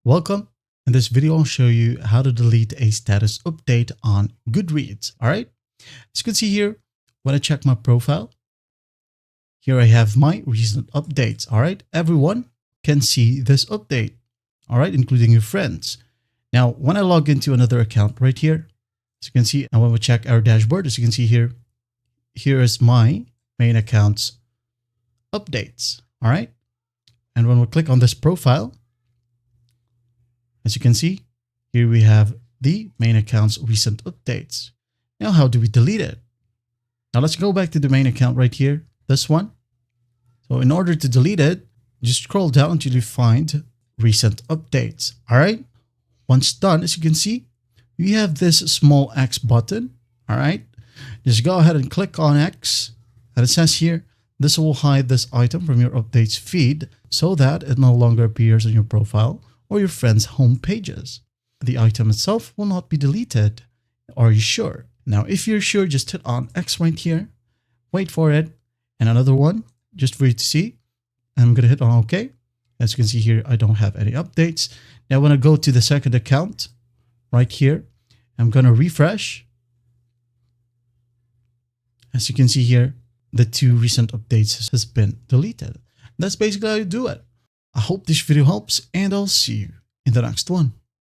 Welcome. In this video, I'll show you how to delete a status update on Goodreads. All right. As you can see here, when I check my profile, here I have my recent updates. All right. Everyone can see this update. All right. Including your friends. Now, when I log into another account right here, as you can see, and when we check our dashboard, as you can see here, here is my main account's updates. All right. And when we click on this profile, as you can see, here we have the main account's recent updates. Now, how do we delete it? Now, let's go back to the main account right here, this one. So in order to delete it, just scroll down until you find recent updates. All right. Once done, as you can see, you have this small X button. All right. Just go ahead and click on X. And it says here, this will hide this item from your updates feed so that it no longer appears on your profile or your friends' home pages. The item itself will not be deleted. Are you sure? Now, if you're sure, just hit on X right here. Wait for it. And another one, just for you to see. I'm going to hit on OK. As you can see here, I don't have any updates. Now, when I go to the second account right here, I'm going to refresh. As you can see here, the two recent updates has been deleted. That's basically how you do it. I hope this video helps, and I'll see you in the next one.